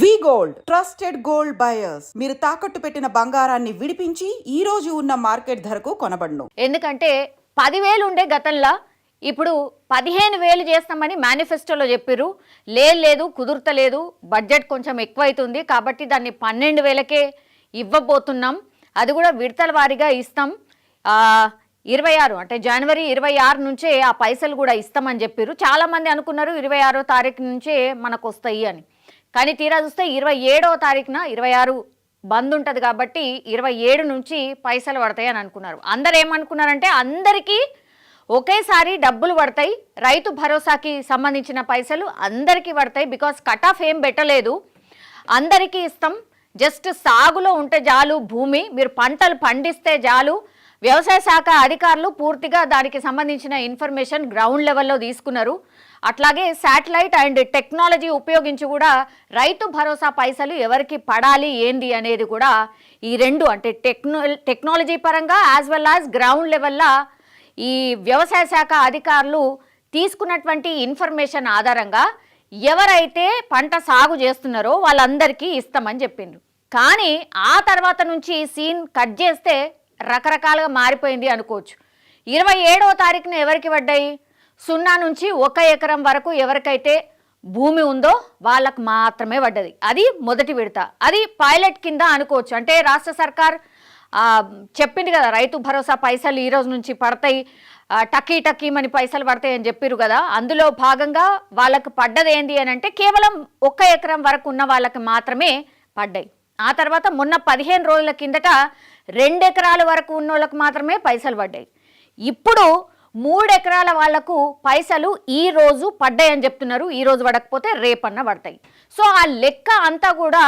వి gold trusted gold buyers మీరు తాకట్టు పెట్టిన బంగారాన్ని విడిపించి ఈ రోజు ఉన్న మార్కెట్ ధరకు కొనబడును. ఎందుకంటే 10,000 ఉండే గతంలో ఇప్పుడు 15,000 చేస్తామని మేనిఫెస్టోలో చెప్పారు. లేదు కుదురుతలేదు, బడ్జెట్ కొంచెం ఎక్కువైతుంది కాబట్టి దాన్ని 12,000కే ఇవ్వబోతున్నాం. అది కూడా విడతల వారీగా ఇస్తాం. 26 అంటే జనవరి 26 నుంచే ఆ పైసలు కూడా ఇస్తామని చెప్పారు. చాలామంది అనుకున్నారు 26వ తారీఖు నుంచే మనకు వస్తాయి అని. కానీ తీరా చూస్తే 27వ తారీఖున 26 బంద్ ఉంటుంది కాబట్టి 27 నుంచి పైసలు పడతాయి అని అనుకున్నారు. అందరు ఏమనుకున్నారంటే అందరికీ ఒకేసారి డబ్బులు పడతాయి, రైతు భరోసాకి సంబంధించిన పైసలు అందరికీ పడతాయి. బికాస్ కట్ ఆఫ్ ఏం పెట్టలేదు, అందరికీ ఇస్తాం. జస్ట్ సాగులో ఉంటే చాలు, భూమి మీరు పంటలు పండిస్తే చాలు. వ్యవసాయ శాఖ అధికారులు పూర్తిగా దానికి సంబంధించిన ఇన్ఫర్మేషన్ గ్రౌండ్ లెవెల్లో తీసుకున్నారు. అట్లాగే శాటిలైట్ అండ్ టెక్నాలజీ ఉపయోగించి కూడా రైతు భరోసా పైసలు ఎవరికి పడాలి ఏంది అనేది కూడా ఈ రెండు అంటే టెక్నాలజీ పరంగా యాజ్ వెల్ యాజ్ గ్రౌండ్ లెవెల్లో ఈ వ్యవసాయ శాఖ అధికారులు తీసుకున్నటువంటి ఇన్ఫర్మేషన్ ఆధారంగా ఎవరైతే పంట సాగు చేస్తున్నారో వాళ్ళందరికీ ఇస్తామని చెప్పిండ్రు. కానీ ఆ తర్వాత నుంచి సీన్ కట్ చేస్తే రకరకాలుగా మారిపోయింది అనుకోవచ్చు. 27వ తారీఖున ఎవరికి పడ్డాయి? 0 నుంచి 1 ఎకరం వరకు ఎవరికైతే భూమి ఉందో వాళ్ళకు మాత్రమే పడ్డది. అది మొదటి విడత. అది పైలట్ కింద అనుకోవచ్చు. అంటే రాష్ట్ర సర్కార్ చెప్పింది కదా, రైతు భరోసా పైసలు ఈ రోజు నుంచి పడతాయి, టకీమని పైసలు పడతాయి అని చెప్పారు కదా. అందులో భాగంగా వాళ్ళకు పడ్డది ఏంది అని అంటే కేవలం 1 ఎకరం వరకు ఉన్న వాళ్ళకి మాత్రమే పడ్డాయి. ఆ తర్వాత మొన్న 15 రోజుల కిందట 2 ఎకరాల వరకు ఉన్న వాళ్ళకి మాత్రమే పైసలు పడ్డాయి. ఇప్పుడు 3 ఎకరాల వాళ్లకు పైసలు ఈ రోజు పడ్డాయని చెప్తున్నారు. ఈ రోజు పడకపోతే రేపన్న పడతాయి. సో ఆ లెక్క అంతా కూడా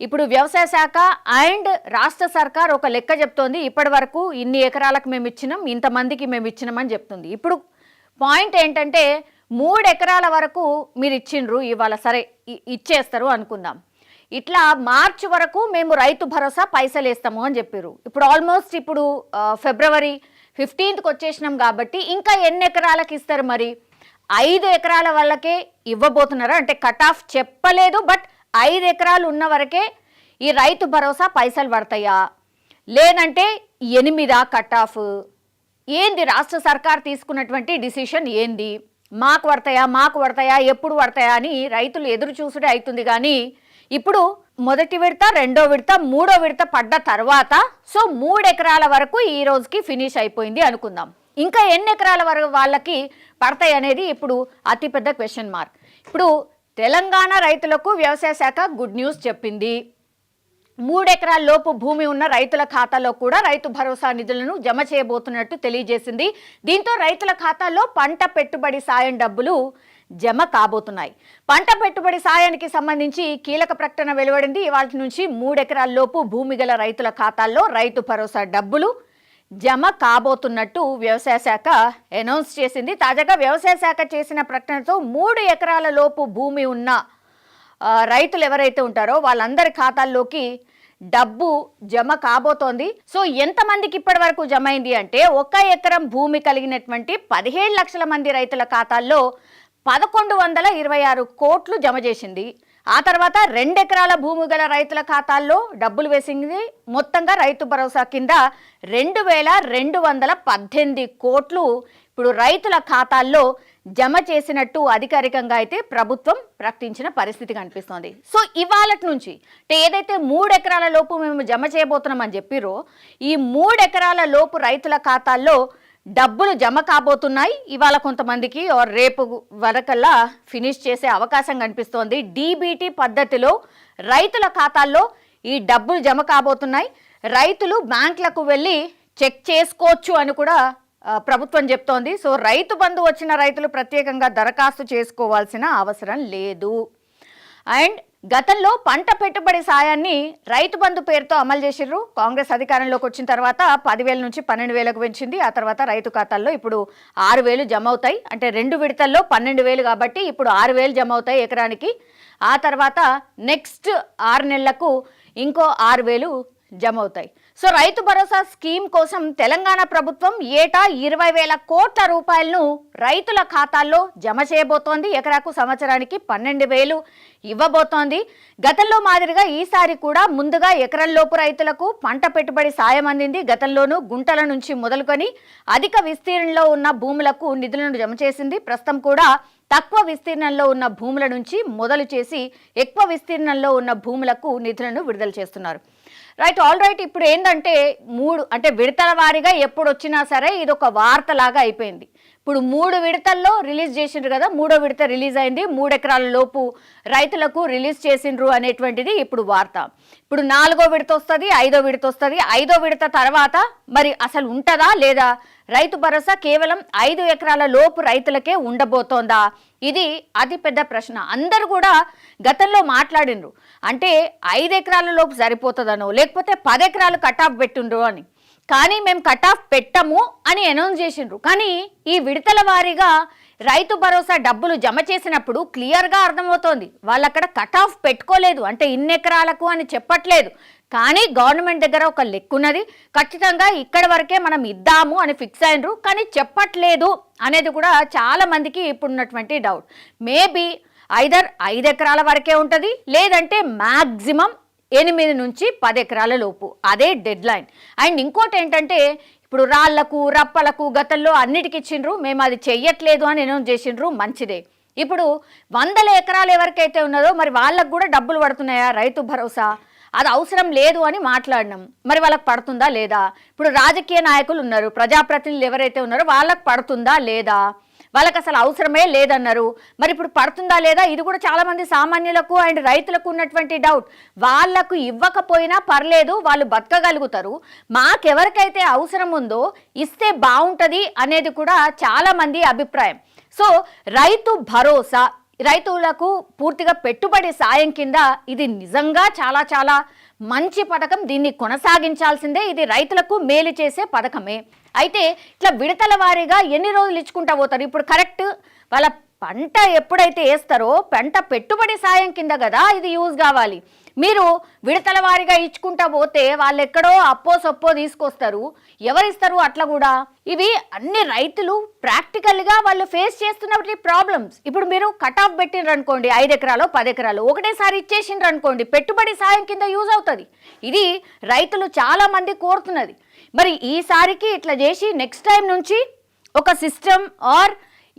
ఇప్పుడు వ్యవసాయ శాఖ అండ్ రాష్ట్ర సర్కార్ ఒక లెక్క చెప్తోంది. ఇప్పటి వరకు ఇన్ని ఎకరాలకు మేము ఇచ్చినాం, ఇంతమందికి మేము ఇచ్చినామని చెప్తుంది. ఇప్పుడు పాయింట్ ఏంటంటే 3 ఎకరాల వరకు మీరు ఇచ్చిండ్రు, ఇవాళ సరే ఇచ్చేస్తారు అనుకుందాం. ఇట్లా మార్చి వరకు మేము రైతు భరోసా పైసలు వేస్తాము అని చెప్పారు. ఇప్పుడు ఆల్మోస్ట్ ఇప్పుడు ఫిబ్రవరి 15th వచ్చేసినాం కాబట్టి ఇంకా ఎన్ని ఎకరాలకు ఇస్తారు? మరి 5 ఎకరాల వాళ్ళకే ఇవ్వబోతున్నారు. అంటే కట్ ఆఫ్ చెప్పలేదు, బట్ 5 ఎకరాలు ఉన్న వరకే ఈ రైతు భరోసా పైసలు పడతాయా, లేదంటే 8 కట్ ఆఫ్? ఏంది రాష్ట్ర సర్కార్ తీసుకున్నటువంటి డిసిషన్ ఏంది? మాకు పడతాయా ఎప్పుడు పడతాయా అని రైతులు ఎదురు చూసుడే అవుతుంది. కానీ ఇప్పుడు మొదటి విడత, 2వ విడత, 3వ విడత పడ్డ తర్వాత సో 3 ఎకరాల వరకు ఈ రోజుకి ఫినిష్ అయిపోయింది అనుకుందాం. ఇంకా ఎన్ని ఎకరాల వరకు వాళ్ళకి పడతాయి అనేది ఇప్పుడు అతిపెద్ద క్వశ్చన్ మార్క్. ఇప్పుడు తెలంగాణ రైతులకు వ్యవసాయ శాఖ గుడ్ న్యూస్ చెప్పింది. 3 ఎకరాల లోపు భూమి ఉన్న రైతుల ఖాతాలో కూడా రైతు భరోసా నిధులను జమ చేయబోతున్నట్టు తెలియజేసింది. దీంతో రైతుల ఖాతాల్లో పంట పెట్టుబడి సాయం డబ్బులు జమ కాబోతున్నాయి. పంట పెట్టుబడి సాయానికి సంబంధించి కీలక ప్రకటన వెలువడింది. ఇవాళ నుంచి 3 ఎకరాల లోపు భూమి గల రైతుల ఖాతాల్లో రైతు భరోసా డబ్బులు జమ కాబోతున్నట్టు వ్యవసాయ శాఖ అనౌన్స్ చేసింది. తాజాగా వ్యవసాయ శాఖ చేసిన ప్రకటనతో 3 ఎకరాల లోపు భూమి ఉన్న రైతులు ఎవరైతే ఉంటారో వాళ్ళందరి ఖాతాల్లోకి డబ్బు జమ కాబోతోంది. సో ఎంతమందికి ఇప్పటి వరకు జమ అయింది అంటే 1 ఎకరం భూమి కలిగినటువంటి 17 లక్షల మంది రైతుల ఖాతాల్లో 1,126 కోట్లు జమ చేసింది. ఆ తర్వాత 2 ఎకరాల భూమి గల రైతుల ఖాతాల్లో డబ్బులు వేసింది. మొత్తంగా రైతు భరోసా కింద 2,218 కోట్లు ఇప్పుడు రైతుల ఖాతాల్లో జమ చేసినట్టు అధికారికంగా అయితే ప్రభుత్వం ప్రకటించిన పరిస్థితి కనిపిస్తోంది. సో ఇవాళ నుంచి అంటే ఏదైతే 3 ఎకరాల లోపు మేము జమ చేయబోతున్నామని చెప్పిరో ఈ 3 ఎకరాల లోపు రైతుల ఖాతాల్లో డబ్బులు జమ కాబోతున్నాయి. ఇవాళ కొంతమందికి రేపు వరకల్లా ఫినిష్ చేసే అవకాశం కనిపిస్తోంది. డీబీటీ పద్ధతిలో రైతుల ఖాతాల్లో ఈ డబ్బులు జమ కాబోతున్నాయి. రైతులు బ్యాంకులకు వెళ్ళి చెక్ చేసుకోవచ్చు అని కూడా ప్రభుత్వం చెప్తోంది. సో రైతు బంధు వచ్చిన రైతులు ప్రత్యేకంగా దరఖాస్తు చేసుకోవాల్సిన అవసరం లేదు. అండ్ గతంలో పంట పెట్టుబడి సాయాన్ని రైతు బంధు పేరుతో అమలు చేసిర్రు. కాంగ్రెస్ అధికారంలోకి వచ్చిన తర్వాత 10,000 నుంచి 12,000కు పెంచింది. ఆ తర్వాత రైతు ఖాతాల్లో ఇప్పుడు 6,000 జమ అవుతాయి. అంటే 2 విడతల్లో 12,000 కాబట్టి ఇప్పుడు 6,000 జమ అవుతాయి ఎకరానికి. ఆ తర్వాత నెక్స్ట్ 6 నెలలకు ఇంకో 6,000 జమ అవుతాయి. సో రైతు భరోసా స్కీమ్ కోసం తెలంగాణ ప్రభుత్వం ఏటా 20,000 కోట్ల రూపాయలను రైతుల ఖాతాల్లో జమ చేయబోతోంది. ఎకరాకు సంవత్సరానికి 12,000 ఇవ్వబోతోంది. గతంలో మాదిరిగా ఈసారి కూడా ముందుగా ఎకరంలోపు రైతులకు పంట పెట్టుబడి సాయం అందింది. గతంలోనూ గుంటల నుంచి మొదలుకొని అధిక విస్తీర్ణంలో ఉన్న భూములకు నిధులను జమ చేసింది. ప్రస్తుతం కూడా తక్కువ విస్తీర్ణంలో ఉన్న భూముల నుంచి మొదలు చేసి ఎక్కువ విస్తీర్ణంలో ఉన్న భూములకు నిధులను విడుదల చేస్తున్నారు. All right. ఇప్పుడు ఏంటంటే విడతల వారీగా ఎప్పుడు వచ్చినా సరే ఇది ఒక వార్తలాగా అయిపోయింది. ఇప్పుడు 3 విడతల్లో రిలీజ్ చేసిండ్రు కదా, 3వ విడత రిలీజ్ అయింది. 3 ఎకరాల లోపు రైతులకు రిలీజ్ చేసిండ్రు అనేటువంటిది ఇప్పుడు వార్త. ఇప్పుడు 4వ విడత వస్తుంది, 5వ విడత వస్తుంది. 5వ విడత తర్వాత మరి అసలు ఉంటుందా లేదా? రైతు భరోసా కేవలం 5 ఎకరాల లోపు రైతులకే ఉండబోతోందా? ఇది అతిపెద్ద ప్రశ్న. అందరూ కూడా గతంలో మాట్లాడినరు, అంటే 5 ఎకరాల లోపు సరిపోతుందనో లేకపోతే 10 ఎకరాలు కట్ ఆఫ్ పెట్టుండ్రు అని. కానీ మేము కట్ ఆఫ్ పెట్టము అని అనౌన్స్ చేసిండ్రు. కానీ ఈ విడతల వారీగా రైతు భరోసా డబ్బులు జమ చేసినప్పుడు క్లియర్గా అర్థమవుతోంది వాళ్ళు అక్కడ కట్ ఆఫ్ పెట్టుకోలేదు, అంటే ఇన్ని ఎకరాలకు అని చెప్పట్లేదు. కానీ గవర్నమెంట్ దగ్గర ఒక లెక్కున్నది, ఖచ్చితంగా ఇక్కడ వరకే మనం ఇద్దాము అని ఫిక్స్ అయినరు, కానీ చెప్పట్లేదు అనేది కూడా చాలా మందికి ఇప్పుడున్నటువంటి డౌట్. మేబీ ఐదర్ 5 ఎకరాల వరకే ఉంటుంది, లేదంటే మ్యాక్సిమం 8 నుంచి 10 ఎకరాల లోపు, అదే డెడ్ లైన్. అండ్ ఇంకోటి ఏంటంటే ఇప్పుడు రాళ్లకు రప్పలకు గతంలో అన్నిటికి ఇచ్చిండ్రు, మేము అది చెయ్యట్లేదు అని అనౌన్స్ చేసిండ్రు, మంచిదే. ఇప్పుడు 100 ఎకరాలు ఎవరికైతే ఉన్నదో మరి వాళ్ళకు కూడా డబ్బులు పడుతున్నాయా రైతు భరోసా? అది అవసరం లేదు అని మాట్లాడినాం, మరి వాళ్ళకి పడుతుందా లేదా? ఇప్పుడు రాజకీయ నాయకులు ఉన్నారు, ప్రజాప్రతినిధులు ఎవరైతే ఉన్నారో వాళ్ళకి పడుతుందా లేదా? వాళ్ళకి అసలు అవసరమే లేదన్నారు, మరి ఇప్పుడు పడుతుందా లేదా? ఇది కూడా చాలా మంది సామాన్యులకు అండ్ రైతులకు ఉన్నటువంటి డౌట్. వాళ్లకు ఇవ్వకపోయినా పర్లేదు, వాళ్ళు బతకగలుగుతారు, మాకెవరికైతే అవసరం ఉందో ఇస్తే బాగుంటుంది అనేది కూడా చాలా మంది అభిప్రాయం. సో రైతు భరోసా రైతులకు పూర్తిగా పెట్టుబడి సాయం కింద ఇది నిజంగా చాలా చాలా మంచి పథకం. దీన్ని కొనసాగించాల్సిందే, ఇది రైతులకు మేలు చేసే పథకమే. అయితే ఇట్లా విడతల వారీగా ఎన్ని రోజులు ఇచ్చుకుంటా పోతారు? ఇప్పుడు కరెక్ట్ వాళ్ళ పంట ఎప్పుడైతే వేస్తారో పంట పెట్టుబడి సాయం కింద కదా ఇది యూజ్ కావాలి. మీరు విడతల వారీగా ఇచ్చుకుంటా పోతే వాళ్ళు ఎక్కడో అప్పో సొప్పో తీసుకొస్తారు, ఎవరిస్తారు? అట్లా కూడా ఇవి అన్ని రైతులు ప్రాక్టికల్గా వాళ్ళు ఫేస్ చేస్తున్నటువంటి ప్రాబ్లమ్స్. ఇప్పుడు మీరు కట్ ఆఫ్ పెట్టిండ్రు అనుకోండి, 5 ఎకరాలు 10 ఎకరాలు ఒకటేసారి ఇచ్చేసిండ్రు అనుకోండి, పెట్టుబడి సాయం కింద యూజ్ అవుతుంది. ఇది రైతులు చాలా మంది కోరుతున్నది. మరి ఈసారికి ఇట్లా చేసి నెక్స్ట్ టైం నుంచి ఒక సిస్టమ్ ఆర్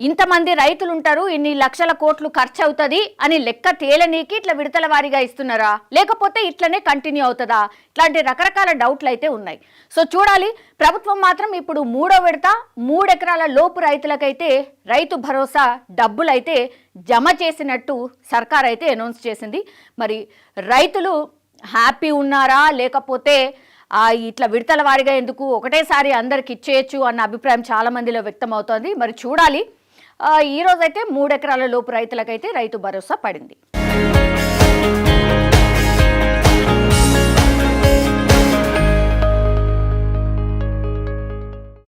ఇంతమంది రైతులు ఉంటారు, ఇన్ని లక్షల కోట్లు ఖర్చు అవుతుంది అని లెక్క తేలనీకి ఇట్లా విడతల వారీగా ఇస్తున్నారా, లేకపోతే ఇట్లనే కంటిన్యూ అవుతుందా? ఇట్లాంటి రకరకాల డౌట్లు అయితే ఉన్నాయి. సో చూడాలి. ప్రభుత్వం మాత్రం ఇప్పుడు 3వ విడత 3 ఎకరాల లోపు రైతులకైతే రైతు భరోసా డబ్బులు అయితే జమ చేసినట్టు సర్కార్ అయితే అనౌన్స్ చేసింది. మరి రైతులు హ్యాపీ ఉన్నారా, లేకపోతే ఇట్లా విడతల వారీగా ఎందుకు ఒకటేసారి అందరికి ఇచ్చేయచ్చు అన్న అభిప్రాయం చాలా మందిలో వ్యక్తం అవుతోంది. మరి చూడాలి. ఈ రోజైతే 3 ఎకరాల లోపు రైతులకైతే రైతు భరోసా పడింది.